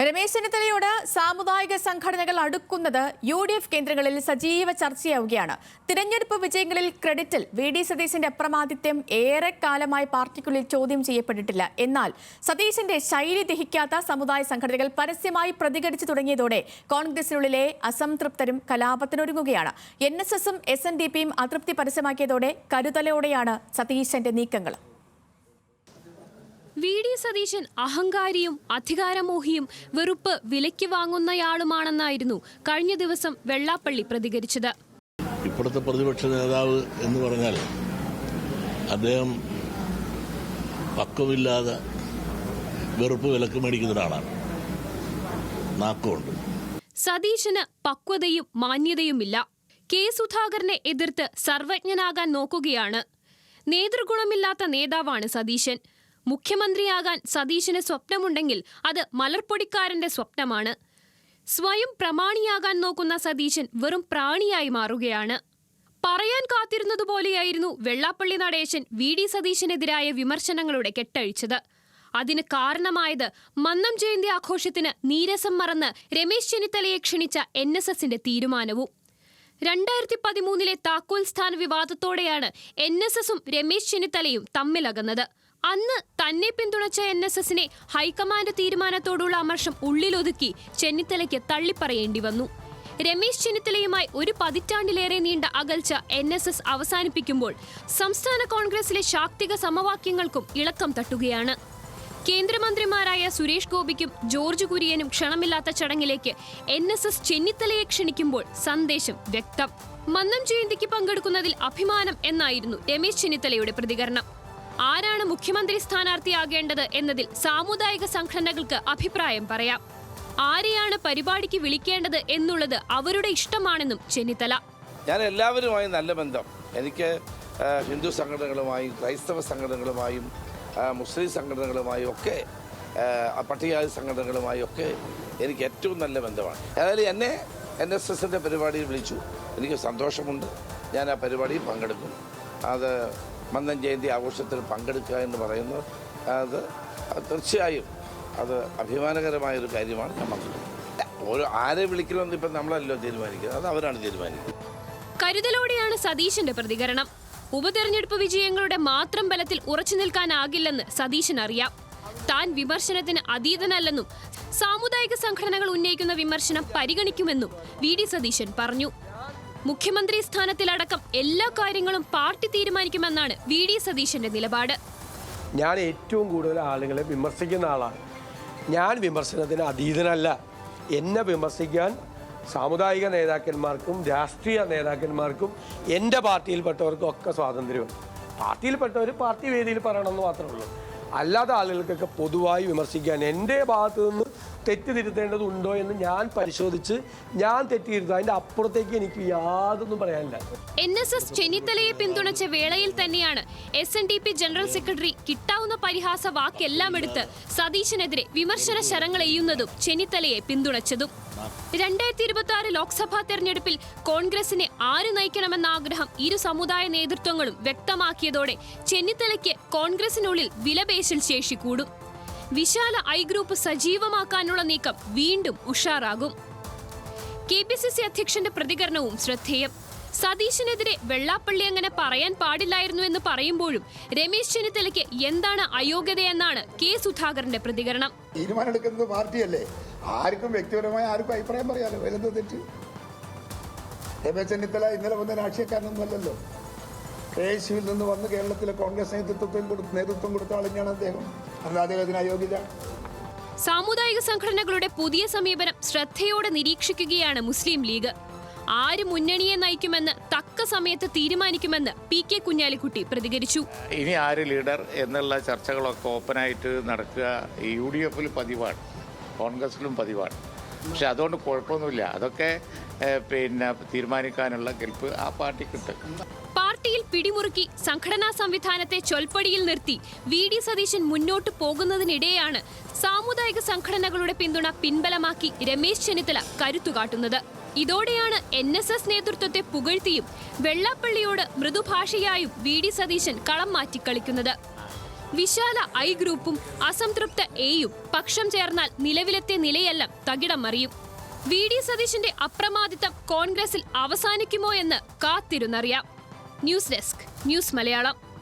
രമേശ് ചെന്നിത്തലയോട് സാമുദായിക സംഘടനകൾ അടുക്കുന്നത് UDF കേന്ദ്രങ്ങളിൽ സജീവ ചർച്ചയാവുകയാണ്. തിരഞ്ഞെടുപ്പ് വിജയങ്ങളിൽ ക്രെഡിറ്റിൽ വി.ഡി. സതീശന്റെ അപ്രമാദിത്യം ഏറെക്കാലമായി പാർട്ടിക്കുള്ളിൽ ചോദ്യം ചെയ്യപ്പെട്ടിട്ടില്ല. എന്നാൽ സതീശന്റെ ശൈലി ദഹിക്കാത്ത സമുദായ സംഘടനകൾ പരസ്യമായി പ്രതികരിച്ചു തുടങ്ങിയതോടെ കോൺഗ്രസിനുള്ളിലെ അസംതൃപ്തരും കലാപത്തിനൊരുങ്ങുകയാണ്. NSSും SNDPയും അതൃപ്തി പരസ്യമാക്കിയതോടെ കരുതലോടെയാണ് സതീശന്റെ നീക്കങ്ങൾ. വി.ഡി. സതീശൻ അഹങ്കാരിയും അധികാരമോഹിയും വെറുപ്പ് വിലയ്ക്ക് വാങ്ങുന്നയാളുമാണെന്നായിരുന്നു കഴിഞ്ഞ ദിവസം വെള്ളാപ്പള്ളി പ്രതികരിച്ചത്. ഇപ്പോഴത്തെ പ്രതിപക്ഷ നേതാവ് എന്ന് പറഞ്ഞാൽ അദ്ദേഹം പക്വമില്ലാതെ വെറുപ്പ് വിലക്ക് മേടിക്കുന്ന ഒരാളാണ്. നാക്കുണ്ട്. സതീശന് പക്വതയും മാന്യതയുമില്ല. കെ സുധാകരനെ എതിർത്ത് സർവജ്ഞനാകാൻ നോക്കുകയാണ്. നേതൃഗുണമില്ലാത്ത നേതാവാണ് സതീശൻ. മുഖ്യമന്ത്രിയാകാൻ സതീശന് സ്വപ്നമുണ്ടെങ്കിൽ അത് മലർപ്പൊടിക്കാരന്റെ സ്വപ്നമാണ്. സ്വയം പ്രമാണിയാകാൻ നോക്കുന്ന സതീശൻ വെറും പ്രാണിയായി മാറുകയാണ്. പറയാൻ കാത്തിരുന്നതുപോലെയായിരുന്നു വെള്ളാപ്പള്ളി നടേശൻ വി.ഡി. സതീശനെതിരായ വിമർശനങ്ങളുടെ കെട്ടഴിച്ചത്. അതിന് കാരണമായത് മന്നം ജയന്തി ആഘോഷത്തിന് നീരസം മറന്ന് രമേശ് ചെന്നിത്തലയെ ക്ഷണിച്ച NSSന്റെ തീരുമാനവും. 2013 താക്കോൽ സ്ഥാന വിവാദത്തോടെയാണ് NSSും രമേശ് ചെന്നിത്തലയും തമ്മിലകന്നത്. അന്ന് തന്നെ പിന്തുണച്ച NSSനെ ഹൈക്കമാൻഡ് തീരുമാനത്തോടുള്ള അമർഷം ഉള്ളിലൊതുക്കി ചെന്നിത്തലയ്ക്ക് തള്ളിപ്പറയേണ്ടി വന്നു. രമേശ് ചെന്നിത്തലയുമായി ഒരു പതിറ്റാണ്ടിലേറെ നീണ്ട അകൽച്ച NSS അവസാനിപ്പിക്കുമ്പോൾ സംസ്ഥാന കോൺഗ്രസിലെ ശാക്തിക സമവാക്യങ്ങൾക്കും ഇളക്കം തട്ടുകയാണ്. കേന്ദ്രമന്ത്രിമാരായ സുരേഷ് ഗോപിക്കും ജോർജ് കുര്യനും ക്ഷണമില്ലാത്ത ചടങ്ങിലേക്ക് NSS ചെന്നിത്തലയെ ക്ഷണിക്കുമ്പോൾ സന്ദേശം വ്യക്തം. മന്നം ജയന്തിക്ക് പങ്കെടുക്കുന്നതിൽ അഭിമാനം എന്നായിരുന്നു രമേശ് ചെന്നിത്തലയുടെ പ്രതികരണം. ആരാണ് മുഖ്യമന്ത്രി സ്ഥാനാർത്ഥിയാകേണ്ടത് എന്നതിൽ സാമുദായിക സംഘടനകൾക്ക് അഭിപ്രായം പറയാം. ആരെയാണ് പരിപാടിക്ക് വിളിക്കേണ്ടത് എന്നുള്ളത് അവരുടെ ഇഷ്ടമാണെന്നും ചെന്നിത്തല. ഞാൻ എല്ലാവരുമായും നല്ല ബന്ധം. എനിക്ക് ഹിന്ദു സംഘടനകളുമായും ക്രൈസ്തവ സംഘടനകളുമായും മുസ്ലിം സംഘടനകളുമായും ഒക്കെ പട്ടികജാതി സംഘടനകളുമായും ഒക്കെ എനിക്ക് ഏറ്റവും നല്ല ബന്ധമാണ്. ഏതായാലും എന്നെ NSSന്റെ പരിപാടിയിൽ വിളിച്ചു. എനിക്ക് സന്തോഷമുണ്ട്. ഞാൻ ആ പരിപാടിയിൽ പങ്കെടുക്കും. അത് മന്നം ജയന്തി ആഘോഷത്തിൽ പങ്കെടുക്കുക എന്ന് പറയുന്നത് അത് തീർച്ചയായും അത് അഭിമാനകരമായൊരു കാര്യമാണ്. ഞാൻ പങ്കെടുക്കും. ഓരോ ആരെ വിളിക്കണമെന്ന് ഇപ്പം നമ്മളല്ലോ തീരുമാനിക്കുന്നത്, അത് അവരാണ് തീരുമാനിക്കുന്നത്. കരുതലോടെയാണ് സതീശന്റെ പ്രതികരണം. ഉപതെരഞ്ഞെടുപ്പ് വിജയങ്ങളുടെ മാത്രം ബലത്തിൽ ഉറച്ചു നിൽക്കാനാകില്ലെന്ന് സതീശൻ അറിയാം. താൻ വിമർശനത്തിന് അതീതനല്ലെന്നും സാമുദായിക സംഘടനകൾ ഉന്നയിക്കുന്ന വിമർശനം പരിഗണിക്കുമെന്നും വി.ഡി. സതീശൻ പറഞ്ഞു. മുഖ്യമന്ത്രി സ്ഥാനത്തിലടക്കം എല്ലാ കാര്യങ്ങളും പാർട്ടി തീരുമാനിക്കുമെന്നാണ് വി.ഡി. സതീശന്റെ നിലപാട്. ഞാൻ ഏറ്റവും കൂടുതൽ ആളുകളെ വിമർശിക്കുന്ന ആളാണ്. ഞാൻ വിമർശനത്തിന് അതീതനല്ല. എന്നെ വിമർശിക്കാൻ സാമുദായിക നേതാക്കന്മാർക്കും രാഷ്ട്രീയ നേതാക്കന്മാർക്കും എൻ്റെ പാർട്ടിയിൽപ്പെട്ടവർക്കും ഒക്കെ സ്വാതന്ത്ര്യമുണ്ട്. പാർട്ടിയിൽപ്പെട്ടവർ പാർട്ടി വേദിയിൽ പറയണമെന്ന് മാത്രമേ ഉള്ളൂ. അല്ലാത്ത ആളുകൾക്കൊക്കെ പൊതുവായി വിമർശിക്കാൻ എൻ്റെ ഭാഗത്തു നിന്ന് തെറ്റ് തിരുത്തേണ്ടതുണ്ടോ എന്ന് ഞാൻ പരിശോധിച്ച് ഞാൻ തെറ്റിയിരുത്തും. അതിൻ്റെ അപ്പുറത്തേക്ക് എനിക്ക് യാതൊന്നും പറയാനില്ല. NSS ചെന്നിത്തലയെ പിന്തുണച്ച വേളയിൽ തന്നെയാണ് SNDP ജനറൽ സെക്രട്ടറി കിട്ടാവുന്ന പരിഹാസ വാക്കെല്ലാം എടുത്ത് സതീശനെതിരെ വിമർശന ശരങ്ങൾ എയ്യുന്നതും ചെന്നിത്തലയെ പിന്തുണച്ചതും. 2026 ലോക്സഭാ തെരഞ്ഞെടുപ്പിൽ കോൺഗ്രസിനെ ആര് നയിക്കണമെന്ന ആഗ്രഹം ഇരു സമുദായ നേതൃത്വങ്ങളും വ്യക്തമാക്കിയതോടെ ചെന്നിത്തലയ്ക്ക് കോൺഗ്രസിനുള്ളിൽ വിലപേശൽ ശേഷി കൂടും. വിശാല ഐ ഗ്രൂപ്പ് സജീവമാക്കാനുള്ള നീക്കം വീണ്ടും ഉഷാറാകും. KPCC അധ്യക്ഷന്റെ പ്രതികരണവും ശ്രദ്ധേയം. സതീശനെതിരെ വെള്ളാപ്പള്ളി അങ്ങനെ പറയാൻ പാടില്ലായിരുന്നു എന്ന് പറയുമ്പോഴും രമേശ് ചെന്നിത്തലയ്ക്ക് എന്താണ് അയോഗ്യതയെന്നാണ് കെ സുധാകരന്റെ പ്രതികരണം. തീരുമാനമെടുക്കുന്നത് പാർട്ടിയല്ലേ. ആർക്കും വ്യക്തിപരമായ ആർക്കും അഭിപ്രായം പറയാലോ. വലുത് തെറ്റ്. രമേശ് ചെന്നിത്തല ഇന്നലെ വന്ന രാഷ്ട്രീയക്കാരനൊന്നുമല്ലല്ലോ. KSUവിൽ നിന്ന് വന്ന് കേരളത്തിലെ കോൺഗ്രസ് നേതൃത്വം കൊടുത്ത ആളെയാണ് അദ്ദേഹം. അല്ല, അദ്ദേഹത്തിന് അയോഗ്യത. സാമുദായിക സംഘടനകളുടെ പുതിയ സമീപനം ശ്രദ്ധയോടെ നിരീക്ഷിക്കുകയാണ് മുസ്ലിം ലീഗ്. ആര് മുന്നണിയെ നയിക്കുമെന്ന് തക്ക സമയത്ത് തീരുമാനിക്കുമെന്ന് PK കുഞ്ഞാലിക്കുട്ടി പ്രതികരിച്ചു. ഇനി ആര് ലീഡർ എന്നുള്ള ചർച്ചകളൊക്കെ ഓപ്പണായിട്ട് നടക്കുക UDFിൽ പതിവാണ്, കോൺഗ്രസിലും പതിവാണ്. പക്ഷെ അതുകൊണ്ട് കുഴപ്പമൊന്നുമില്ല. അതൊക്കെ തീരുമാനിക്കാനുള്ള കെൽപ്പ് ആ പാർട്ടിക്കുണ്ട്. പാർട്ടിയിൽ പിടിമുറുക്കി സംഘടനാ സംവിധാനത്തെ ചൊൽപ്പടിയിൽ നിർത്തി വി.ഡി. സതീശൻ മുന്നോട്ട് പോകുന്നതിനിടെയാണ് സാമുദായിക സംഘടനകളുടെ പിന്തുണ പിൻബലമാക്കി രമേശ് ചെന്നിത്തല കരുത്തുകാട്ടുന്നത്. ഇതോടെയാണ് NSS നേതൃത്വത്തെ പുകഴ്ത്തിയും വെള്ളാപ്പള്ളിയോട് മൃദുഭാഷയായും വി.ഡി. സതീശൻ കളം മാറ്റിക്കളിക്കുന്നത്. വിശാല ഐ ഗ്രൂപ്പും അസംതൃപ്ത എയും പക്ഷം ചേർന്നാൽ നിലവിലത്തെ നിലയെല്ലാം തകിടം മറിയും. വി.ഡി. സതീശന്റെ അപ്രമാദിത്വം കോൺഗ്രസിൽ അവസാനിക്കുമോ എന്ന് കാത്തിരുന്നറിയാം. News desk, news Malayalam.